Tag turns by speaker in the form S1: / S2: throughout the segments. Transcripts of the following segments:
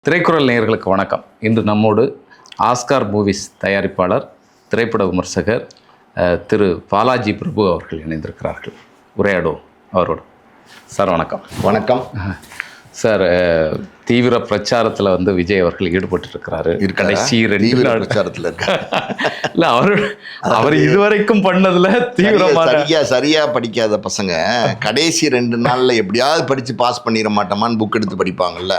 S1: திரைக்குறள் நேயர்களுக்கு வணக்கம். இன்று நம்மோடு ஆஸ்கார் மூவிஸ் தயாரிப்பாளர், திரைப்பட விமர்சகர் திரு பாலாஜி பிரபு அவர்கள் இணைந்திருக்கிறார்கள். உரையாடுவோம் அவரோடு. சார் வணக்கம்.
S2: வணக்கம்
S1: சார். தீவிர பிரச்சாரத்தில் விஜய் அவர்கள் ஈடுபட்டு கடைசி 2 நாள்
S2: பிரச்சாரத்தில் இருக்காரு.
S1: இல்லை, அவர் இதுவரைக்கும் பண்ணதுல தீவிரமாக
S2: சரியா படிக்காத பசங்க கடைசி 2 நாள்ல எப்படியாவது படிச்சு பாஸ் பண்ணிட மாட்டோமான்னு புக் எடுத்து படிப்பாங்கல்ல,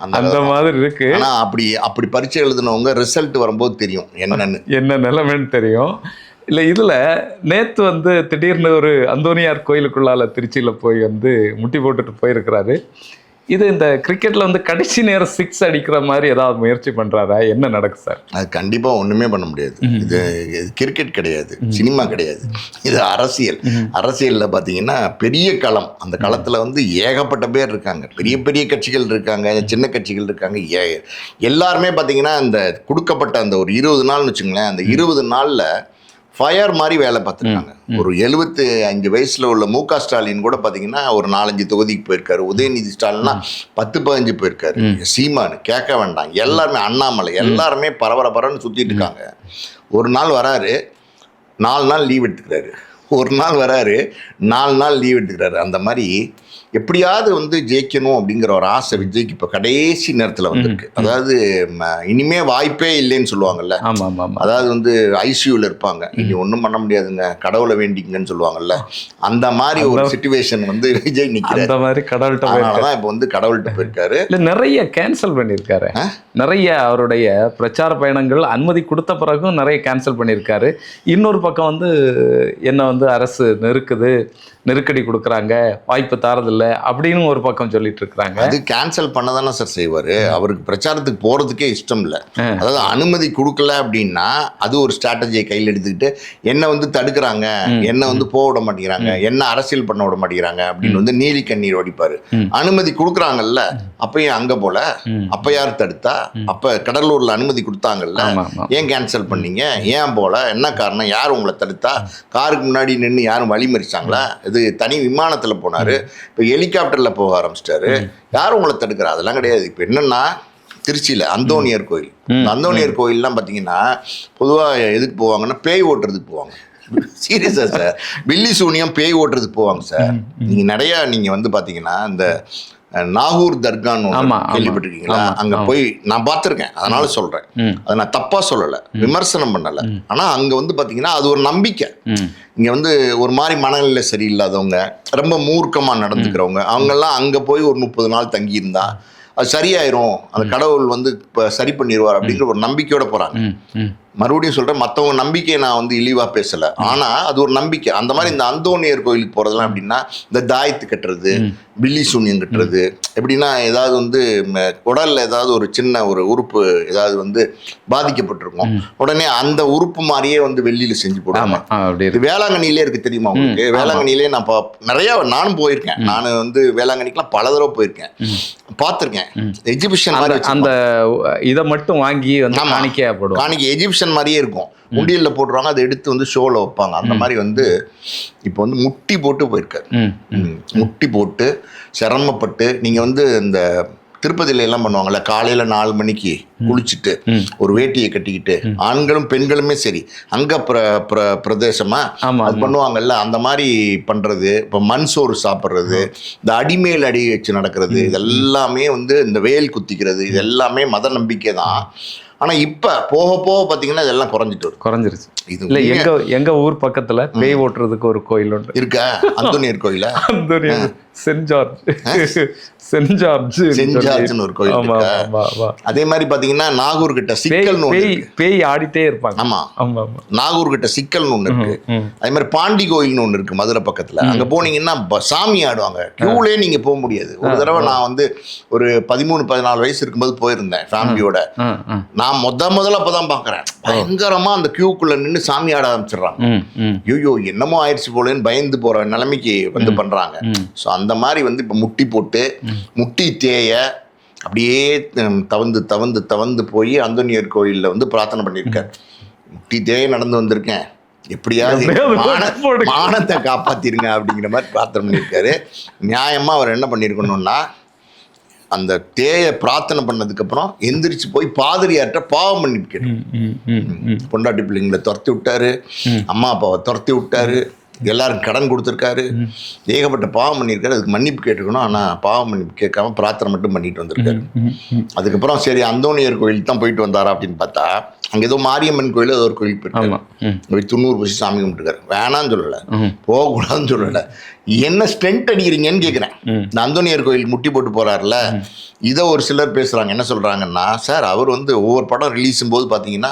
S1: அந்த மாதிரி இருக்கு.
S2: ஆனா அப்படி பரீட்சை எழுதினவங்க ரிசல்ட் வரும்போது தெரியும்
S1: என்ன நிலைமைன்னு தெரியும். இல்லை, இதில் நேற்று திடீர்னு ஒரு அந்தோனியார் கோயிலுக்குள்ளால திருச்சியில் போய் முட்டி போட்டுட்டு போயிருக்கிறாரு. இது இந்த கிரிக்கெட்டில் கடைசி நேரம் 6 அடிக்கிற மாதிரி ஏதாவது முயற்சி பண்ணுறாரா? என்ன நடக்குது சார்?
S2: அது கண்டிப்பாக ஒன்றுமே பண்ண முடியாது. இது கிரிக்கெட் கிடையாது, சினிமா கிடையாது, இது அரசியல். அரசியலில் பார்த்தீங்கன்னா பெரிய களம். அந்த களத்தில் ஏகப்பட்ட பேர் இருக்காங்க. பெரிய பெரிய கட்சிகள் இருக்காங்க, சின்ன கட்சிகள் இருக்காங்க. எல்லாருமே பார்த்தீங்கன்னா இந்த கொடுக்கப்பட்ட அந்த ஒரு 20 நாள்னு வச்சுங்களேன், அந்த 20 நாளில் ஃபயர் மாதிரி வேலை பார்த்துருக்காங்க. ஒரு 75 வயசில் உள்ள மு.க. ஸ்டாலின் கூட பார்த்தீங்கன்னா ஒரு 4-5 தொகுதிக்கு போயிருக்காரு. உதயநிதி ஸ்டாலின்னா 10-15 போயிருக்காரு. சீமானு கேட்க வேண்டாம், எல்லாருமே அண்ணாமலை எல்லாருமே பரபரன்னு சுற்றிட்டு இருக்காங்க. ஒரு நாள் வராரு, 4 நாள் லீவ் எடுத்துக்கிறாரு. ஒரு நாள் வராரு, 4 நாள் லீவ் எடுத்துக்கிறாரு. அந்த மாதிரி எப்படியாவது ஜெயிக்கணும் அப்படிங்கிற ஒரு ஆசை விஜய்க்கு இப்போ கடைசி நேரத்தில் வந்திருக்கு. அதாவது இனிமே வாய்ப்பே இல்லைன்னு சொல்லுவாங்கல்ல. அதாவது ஐசியூவில் இருப்பாங்க, இனி ஒன்றும் பண்ண முடியாதுங்க, கடவுளை வேண்டிங்கன்னு சொல்லுவாங்கல்ல. அந்த மாதிரி ஒரு சிச்சுவேஷன் விஜய் நிற்கிறார்.
S1: அந்த மாதிரி கடவுள்கிட்ட
S2: அதனாலதான் இப்போ கடவுள்கிட்ட போயிருக்காரு.
S1: இல்லை, நிறைய கேன்சல் பண்ணியிருக்காரு. நிறைய அவருடைய பிரச்சார பயணங்கள் அனுமதி கொடுத்த பிறகும் நிறைய கேன்சல் பண்ணியிருக்காரு. இன்னொரு பக்கம் என்ன அரசு நெருக்கடி கொடுக்குறாங்க, வாய்ப்பு தாரதில்லை அப்படின்னு ஒரு பக்கம் சொல்லிட்டு இருக்கிறாங்க.
S2: அது கேன்சல் பண்ண தானே சார் செய்வார். அவருக்கு பிரச்சாரத்துக்கு போகிறதுக்கே இஷ்டம் இல்லை. அதாவது அனுமதி கொடுக்கல அப்படின்னா அது ஒரு ஸ்ட்ராட்டஜியை கையில் எடுத்துக்கிட்டு என்ன தடுக்கிறாங்க, என்ன போக விட மாட்டேங்கிறாங்க, என்ன அரசியல் பண்ண விட மாட்டேங்கிறாங்க அப்படின்னு நீலி கண்ணீர் வடிப்பார். அனுமதி கொடுக்குறாங்கல்ல, அப்பயும் அங்கே போல, அப்போ யார் தடுத்தா? அப்போ கடலூரில் அனுமதி கொடுத்தாங்கல்ல, ஏன் கேன்சல் பண்ணீங்க, ஏன் போல, என்ன காரணம், யார் உங்களை தடுத்தா? காருக்கு முன்னாடி நின்று யாரும் வழிமறிச்சாங்களா? இது தனி விமானத்தில் போனார், இப்போ ஹெலிகாப்டரில் போக ஆரம்பிச்சிட்டாரு. யாரும் உங்களை தடுக்கிறா? அதெல்லாம் கிடையாது. இப்போ என்னென்னா திருச்சியில் அந்தோனியார் கோயில், அந்தோனியார் கோயிலெலாம் பார்த்தீங்கன்னா பொதுவாக எதுக்கு போவாங்கன்னா பேய் ஓட்டுறதுக்கு போவாங்க. சீரியஸா சார், பில்லி சூனியம் பேய் ஓட்டுறதுக்கு போவாங்க சார். நீங்கள் பார்த்தீங்கன்னா இந்த நாகூர் தர்கான்னு கேள்விப்பட்டிருக்கீங்களா? அங்க போய் நான் பார்த்துருக்கேன், அதனால சொல்றேன். அதை நான் தப்பா சொல்லலை, விமர்சனம் பண்ணலை. ஆனா அங்க பாத்தீங்கன்னா அது ஒரு நம்பிக்கை. இங்க ஒரு மாதிரி மனநிலை சரியில்லாதவங்க, ரொம்ப மூர்க்கமா நடந்துக்கிறவங்க, அவங்கெல்லாம் அங்க போய் ஒரு 30 நாள் தங்கியிருந்தா அது சரியாயிரும், அந்த கடவுள் இப்போ சரி பண்ணிடுவார் அப்படிங்கிற ஒரு நம்பிக்கையோட போறாங்க. மறுபடியும் சொல்கிறேன், மற்றவங்க நம்பிக்கையை நான் இழிவாக பேசலை, ஆனால் அது ஒரு நம்பிக்கை. அந்த மாதிரி இந்த அந்தோனியர் கோயிலுக்கு போகிறதுலாம் எப்படின்னா, இந்த தாயத்து கட்டுறது, பில்லி சூன்யம் கட்டுறது, எப்படின்னா ஏதாவது உடலில் ஏதாவது ஒரு சின்ன ஒரு உறுப்பு ஏதாவது பாதிக்கப்பட்டிருக்கும், உடனே அந்த உறுப்பு மாதிரியே வெள்ளியில் செஞ்சு போடுவாங்க. இது வேளாங்கண்ணிலே இருக்குது, தெரியுமா உங்களுக்கு? வேளாங்கண்ணிலே நான் நானும் போயிருக்கேன். நான் வேளாங்கண்ணிக்கெலாம் பல தடவை போயிருக்கேன், பார்த்துருக்கேன். எக்ஸிபிஷன் மாதிரி
S1: அந்த இதை மட்டும் வாங்கி காணிக்கையாக போடுவாங்க.
S2: காணிக்கை எக்ஸிபிஷன் மாதிரியே இருக்கும், உண்டியலில் போட்டுருவாங்க, அதை எடுத்து ஷோவில் வைப்பாங்க. அந்த மாதிரி இப்போ முட்டி போட்டு போயிருக்காரு. முட்டி போட்டு சிரமப்பட்டு, நீங்கள் இந்த திருப்பதியில எல்லாம் பண்ணுவாங்கல்ல, காலையில 4 மணிக்கு குளிச்சுட்டு ஒரு வேட்டியை கட்டிக்கிட்டு, ஆண்களும் பெண்களுமே சரி, அங்க பிரதேசமா அது பண்ணுவாங்கல்ல, அந்த மாதிரி பண்றது. இப்போ மண் சோறு சாப்பிட்றது, இந்த அடிமேல் அடி வச்சு நடக்கிறது, இதெல்லாமே இந்த வேல் குத்திக்கிறது, இது எல்லாமே மத நம்பிக்கை தான். ஆனா இப்ப போக போக பாத்தீங்கன்னா இதெல்லாம்
S1: குறைஞ்சிருச்சு. இல்ல, எங்க ஊர் பக்கத்துல பேய் ஓட்டுறதுக்கு ஒரு கோயில் ஒன்று
S2: இருக்கா, அந்தோனியர் கோயில,
S1: அந்தோனியர் சென்ட் ஜார்ஜ்னு ஒரு கோயில்.
S2: அதே மாதிரி பாத்தீங்கன்னா நாகூர் கிட்ட சிக்கல்
S1: பேய் ஆடிட்டே இருப்பாங்க.
S2: ஆமா, நாகூர் கிட்ட சிக்கல்னு ஒண்ணு இருக்கு. அதே மாதிரி பாண்டி கோயில்னு ஒண்ணு இருக்கு மதுரை பக்கத்துல. அங்க போனீங்கன்னா சாமி ஆடுவாங்க, கியூலே நீங்க போக முடியாது. ஒரு தடவை நான் ஒரு 13-14 வயசு இருக்கும்போது போயிருந்தேன் ஃபேமிலியோட. நான் முதல்ல அப்பதான் பாக்குறேன், பயங்கரமா அந்த கியூக்குள்ள நின்று சாமி ஆட ஆரம்பிச்சிடுறாங்க. ஐயோ என்னமோ ஆயிடுச்சு போலேன்னு பயந்து போற நிலைமைக்கு பண்றாங்க. ஸோ அந்த மாதிரி இப்போ முட்டி போட்டு முட்டி தேய அப்படியே தவந்து போய் அந்தோனியர் கோயிலில் பிரார்த்தனை பண்ணியிருக்கார். முட்டி தேய நடந்து வந்திருக்கேன், எப்படியாவது மானத்தை காப்பாத்திருங்க அப்படிங்கிற மாதிரி பிரார்த்தனை பண்ணியிருக்காரு. நியாயமா அவர் என்ன பண்ணியிருக்கணும்னா, அந்த தேயை பிரார்த்தனை பண்ணதுக்கப்புறம் எந்திரிச்சு போய் பாதிரியார்கிட்ட பாவம் மன்னிப்பு கேட்டு பொண்டாட்டி பிள்ளைங்களை துரத்தி விட்டாரு, அம்மா அப்பாவை துரத்தி விட்டாரு, எல்லாரும் கடன் கொடுத்துருக்காரு, ஏகப்பட்ட பாவம் பண்ணியிருக்காரு. அதுக்கு மன்னிப்பு கேட்டுக்கணும். ஆனால் பாவம் மன்னிப்பு கேட்காம பிரார்த்தனை மட்டும் பண்ணிட்டு வந்திருக்காரு. அதுக்கப்புறம் சரி அந்தோனியர் கோயிலுக்கு தான் போயிட்டு வந்தாரா அப்படின்னு பார்த்தா அங்கே ஏதோ மாரியம்மன் கோயில் ஏதோ ஒரு கோயிலுக்கு போயிட்டு 90 வருஷம் சாமி கும்பிட்டுருக்காரு. வேணான்னு சொல்லலை, போகக்கூடாதுன்னு சொல்லலை. என்ன ஸ்ட்ரென்த் அடிக்கிறீங்கன்னு கேட்குறேன். இந்த அந்தோனியர் கோயிலுக்கு முட்டி போட்டு போகிறாருல, இதை ஒரு சிலர் பேசுகிறாங்க. என்ன சொல்கிறாங்கன்னா, சார் அவர் வந்து ஒவ்வொரு படம் ரிலீஸும் போது பார்த்தீங்கன்னா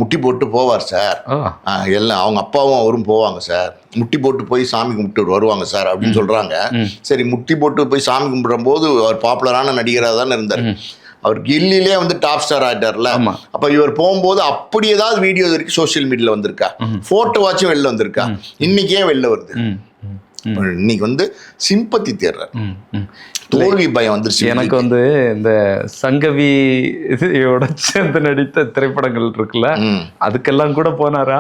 S2: முட்டி போட்டு போவார் சார், எல்லாம் அவங்க அப்பாவும் அவரும் போவாங்க சார், முட்டி போட்டு போய் சாமி கும்பிட்டு வருவாங்க சார் அப்படின்னு சொல்கிறாங்க. சரி, முட்டி போட்டு போய் சாமி கும்பிடும் போது அவர் பாப்புலரான நடிகராக தானே இருந்தார். அவர் கில்லிலே வந்து டாப் ஸ்டார் ஆகிட்டார்ல. அப்போ இவர் போகும்போது அப்படி ஏதாவது வீடியோ வரைக்கும் சோசியல் மீடியாவில் வந்திருக்கா, ஃபோட்டோ வாட்சும் வெளில வந்திருக்கா, இன்னைக்கே வெளில வருது. இன்னைக்கு வந்து சிம்பத்தி தேர்றார், தோல்வி பயம் வந்துருச்சு.
S1: எனக்கு வந்து இந்த சங்கவியோட சேர்ந்து நடித்த திரைப்படங்கள் இருக்குல்ல, அதுக்கெல்லாம் கூட போனாரா?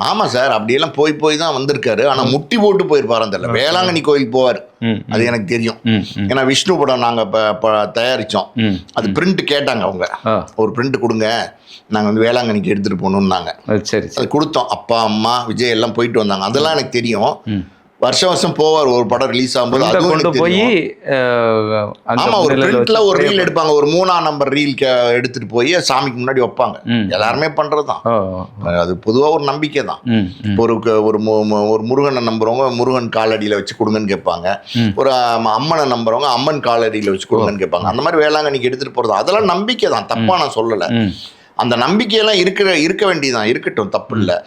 S2: ஆமா சார், அப்படியெல்லாம் போய் தான் வந்திருக்காரு. ஆனா முட்டி போட்டு போயிருப்பாரு. அந்த வேளாங்கண்ணி கோயில் போவார், அது எனக்கு தெரியும். ஏன்னா விஷ்ணு படம் நாங்க தயாரிச்சோம், அது பிரிண்ட் கேட்டாங்க அவங்க, ஒரு பிரிண்ட் கொடுங்க, நாங்கள் வந்து வேளாங்கண்ணிக்கு எடுத்துகிட்டு போகணுன்னாங்க. சரி, அது கொடுத்தோம். அப்பா அம்மா விஜய் எல்லாம் போயிட்டு வந்தாங்க. அதெல்லாம் எனக்கு தெரியும். வருஷம் போவார், ஒரு படம் ரிலீஸ் ஆகும்போது
S1: கொண்டு போய்
S2: ஆமா ஒரு பிரிண்ட்ல ஒரு ரீல் எடுப்பாங்க, ஒரு 3ஆம் நம்பர் ரீல் எடுத்துட்டு போய் சாமிக்கு முன்னாடி வைப்பாங்க. எல்லாருமே பண்றதுதான், அது பொதுவா ஒரு நம்பிக்கை தான். ஒரு முருகனை நம்புறவங்க முருகன் காலடியில வச்சு கொடுங்கன்னு கேட்பாங்க, ஒரு அம்மனை நம்புறவங்க அம்மன் காலடியில வச்சு கொடுங்கன்னு கேட்பாங்க. அந்த மாதிரி வேளாங்கண்ணிக்கு எடுத்துட்டு போறது அதெல்லாம் நம்பிக்கை தான், தப்பா நான் சொல்லலை. அந்த நம்பிக்கையெல்லாம் இருக்க வேண்டியதான், இருக்கட்டும், தப்பு இல்லை.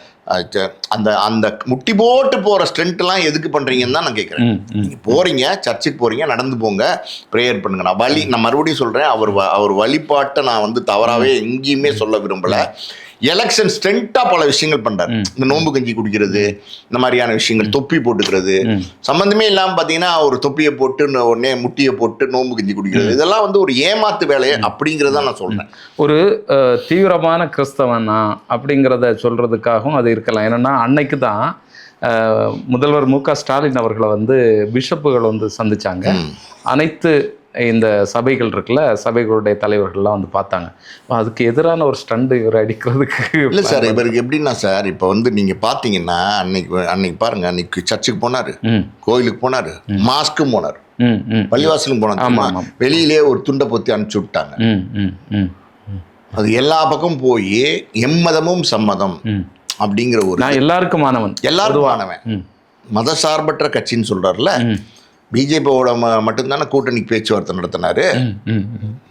S2: அந்த அந்த முட்டி போட்டு போகிற ஸ்ட்ரென்த்லாம் எதுக்கு பண்ணுறீங்கன்னு தான் நான் கேட்குறேன். நீங்கள் போகிறீங்க, சர்ச்சுக்கு போகிறீங்க, நடந்து போங்க, ப்ரேயர் பண்ணுங்க. நான் மறுபடியும் சொல்கிறேன், அவர் வழிபாட்டை நான் வந்து தவறாகவே எங்கேயுமே சொல்ல விரும்பலை. எலெக்ஷன் ஸ்ட்ரென்த்தாக பல விஷயங்கள் பண்ணுறாரு. இந்த நோம்பு கஞ்சி குடிக்கிறது, இந்த மாதிரியான விஷயங்கள், தொப்பி போட்டுக்கிறது, சம்மந்தமே இல்லாமல் பார்த்தீங்கன்னா ஒரு தொப்பியை போட்டு உடனே முட்டியை போட்டு நோம்பு கஞ்சி குடிக்கிறது, இதெல்லாம் வந்து ஒரு ஏமாத்து வேலையை அப்படிங்கிறத நான் சொல்கிறேன்.
S1: ஒரு தீவிரமான கிறிஸ்தவனா அப்படிங்கிறத சொல்கிறதுக்காகவும் அது இருக்கலாம். ஏன்னா அன்னைக்கு தான் முதல்வர் மு.க. ஸ்டாலின் அவர்களை வந்து பிஷப்புகள் வந்து சந்திச்சாங்க. அனைத்து இந்த சபைகள் இருக்குல்ல, சபைகளுடைய தலைவர்கள்லாம் வந்து பார்த்தாங்க. அதுக்கு எதிரான ஒரு ஸ்டண்ட் இவர் அடிக்கிறதுக்கு
S2: இல்லை சார். இவருக்கு எப்படின்னா சார், இப்போ வந்து நீங்கள் பார்த்தீங்கன்னா அன்னைக்கு பாருங்க, அன்னைக்கு சர்ச்சுக்கு போனார், கோயிலுக்கு போனார், மாஸ்க்கும் போனார், பள்ளிவாசலுக்கும் போனார். வெளியிலே ஒரு துண்டை பொத்தி அனுப்பிச்சு விட்டாங்க. அது எல்லா பக்கம் போய் எம்மதமும் சம்மதம் அப்படிங்கிற ஒரு,
S1: நான் எல்லாருக்கும் மாணவன்
S2: மதசார்பற்ற கட்சின்னு சொல்றாருல, பிஜேபியோட மட்டும்தானே கூட்டணிக்கு பேச்சுவார்த்தை நடத்தினாரு.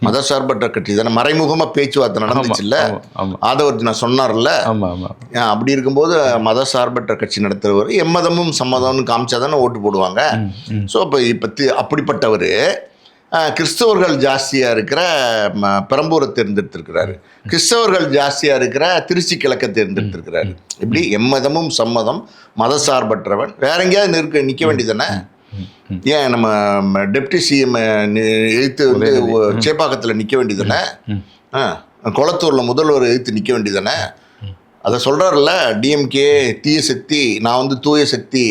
S2: மதசார்பற்ற கட்சி தானே மறைமுகமா பேச்சுவார்த்தை நடந்துச்சு இல்ல, ஆதவர்ஜுனா சொன்னார்ல. அப்படி இருக்கும்போது மதசார்பற்ற கட்சி நடத்துறவர் எம்மதமும் சம்மதம்னு காமிச்சாதானே ஓட்டு போடுவாங்க. ஸோ இப்போ அப்படிப்பட்டவர் கிறிஸ்தவர்கள் ஜாஸ்தியா இருக்கிற பெரம்பூரை தேர்ந்தெடுத்திருக்கிறாரு, கிறிஸ்தவர்கள் ஜாஸ்தியா இருக்கிற திருச்சி கிழக்க தேர்ந்தெடுத்திருக்கிறாரு. இப்படி எம்மதமும் சம்மதம், மதசார்பற்றவன், வேற எங்கேயாவது நிற்க வேண்டியதானே? ஏன் நம்ம டெப்டி சிஎம் எழுத்து வந்து சேப்பாக்கத்தில் நிற்க வேண்டியதானே? குளத்தூரில் முதல்வர் எழுத்து நிற்க வேண்டியதானே? அதை சொல்கிறார்ல, டிஎம்கே தீய சக்தி, நான் வந்து தூய சக்தி,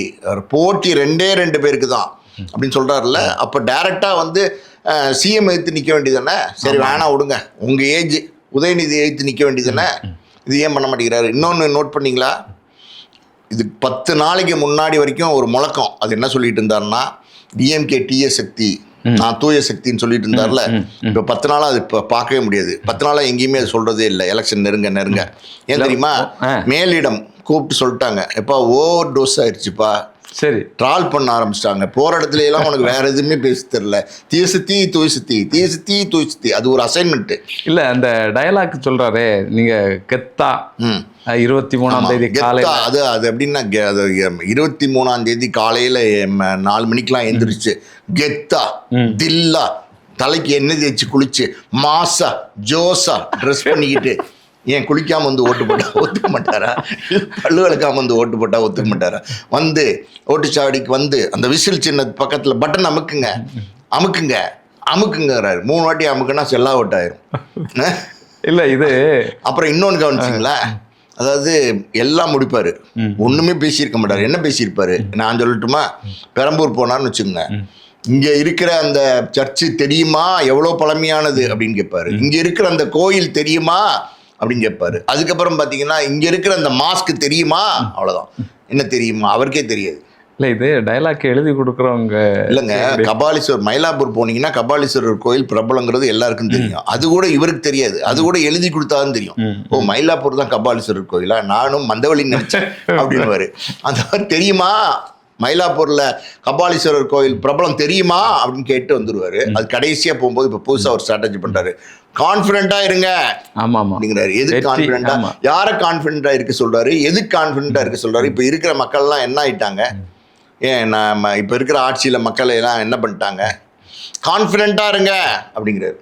S2: போட்டி 2 பேருக்கு தான் அப்படின்னு சொல்கிறாருல்ல. அப்போ டைரெக்டாக வந்து சிஎம் எழுத்து நிற்க வேண்டியதானே? சரி வேணாம் விடுங்க, உங்கள் ஏஜ் உதயநிதி எழுத்து நிற்க வேண்டியதானே? இது ஏன் பண்ண மாட்டேங்கிறாரு? இன்னொன்று நோட் பண்ணிங்களா, இது 10 நாளைக்கு முன்னாடி வரைக்கும் ஒரு முழக்கம். அது என்ன சொல்லிட்டு இருந்தாருன்னா, டிஎம்கே தீய சக்தி, நான் தூய சக்தின்னு சொல்லிட்டு இருந்தார்ல. இப்போ 10 நாளாக அது இப்போ பார்க்கவே முடியாது. 10 நாளாக எங்கேயுமே அது சொல்கிறதே இல்லை. எலெக்ஷன் நெருங்க ஏன் தெரியுமா, மேலிடம் கூப்பிட்டு சொல்லிட்டாங்க, எப்பா ஓவர் டோஸ் ஆயிடுச்சுப்பா,
S1: சரி
S2: ட்ரால் பண்ண ஆரம்பிச்சிட்டாங்க. போகிற இடத்துல எல்லாம் உனக்கு வேற எதுவுமே பேச தெரியல, தீய சக்தி தூய சக்தி, தீய சக்தி தூய சக்தி, அது ஒரு அசைன்மெண்ட் இல்லை.
S1: அந்த டயலாக் சொல்கிறாரே, நீங்கள் கெத்தா 23ஆம் தேதி காலையில்,
S2: அது எப்படின்னா 23ஆம் தேதி காலையில் 4 மணிக்கெலாம் எழுந்திரிச்சு கெத்தா தில்லா தலைக்கு எண்ணெய் தேய்ச்சி குளிச்சு மாசா ஜோசா ட்ரெஸ் பண்ணிக்கிட்டு, ஏன் குளிக்காமல் வந்து ஓட்டு போட்டால் ஒத்துக்க மாட்டாரா? பல்லு விளக்காமல் வந்து ஓட்டு போட்டால் ஒத்துக்க மாட்டாரா? வந்து ஓட்டுச்சாவடிக்கு வந்து அந்த விசில் சின்ன பக்கத்தில் பட்டன் அமுக்குங்கிறாரு. 3 வாட்டி அமுக்குன்னா செல்லா ஓட்டாயிரும்.
S1: இல்லை இது
S2: அப்புறம் இன்னொன்று கவனிச்சிங்களா, அதாவது எல்லாம் முடிப்பார், ஒன்றுமே பேசியிருக்க மாட்டார். என்ன பேசியிருப்பாரு நான் சொல்லட்டுமா? பெரம்பூர் போனார்னு வச்சுக்கோங்க, இங்க இருக்கிற அந்த சர்ச்சு தெரியுமா எவ்வளவு பழமையானது அப்படின்னு கேட்பாரு. இங்க இருக்கிற அந்த கோயில் தெரியுமா அப்படின்னு கேட்பாரு. அதுக்கப்புறம் பாத்தீங்கன்னா இங்க இருக்கிற அந்த மாஸ்க் தெரியுமா, அவ்வளவுதான். என்ன தெரியுமா, அவருக்கே தெரியாது.
S1: இல்லை, இது டைலாக் எழுதி கொடுக்குறவங்க
S2: இல்லைங்க. கபாலீஸ்வரர் மயிலாப்பூர் போனீங்கன்னா கபாலீஸ்வரர் கோயில் பிரபலங்கிறது எல்லாருக்கும் தெரியும். அது கூட இவருக்கு தெரியாது. அது கூட எழுதி கொடுத்தாதான் தெரியும். ஓ, மயிலாப்பூர் தான் கபாலீஸ்வரர் கோயிலா, நானும் மந்தவெளின்னு நினைச்சேன் அப்படின்னு. அந்த மாதிரி தெரியுமா, மயிலாப்பூர்ல கபாலீஸ்வரர் கோயில் பிரபலம் தெரியுமா அப்படின்னு கேட்டு வந்துருவாரு. அது கடைசியா போகும்போது இப்ப புதுசா ஒரு ஸ்ட்ராட்டஜி பண்றாரு. கான்பிடண்டா இருங்க அப்படிங்கிறாரு. எது கான்பிடண்டா, யார கான்பிடண்டா இருக்க சொல்றாரு, எது கான்பிடண்டா இருக்க சொல்றாரு. இப்ப இருக்கிற மக்கள் எல்லாம் என்ன ஆயிட்டாங்க, ஏன் நம்ம இப்ப இருக்கிற ஆட்சியில மக்கள் எல்லாம் என்ன பண்ணிட்டாங்க, கான்பிடண்டா இருங்க அப்படிங்கிறாரு.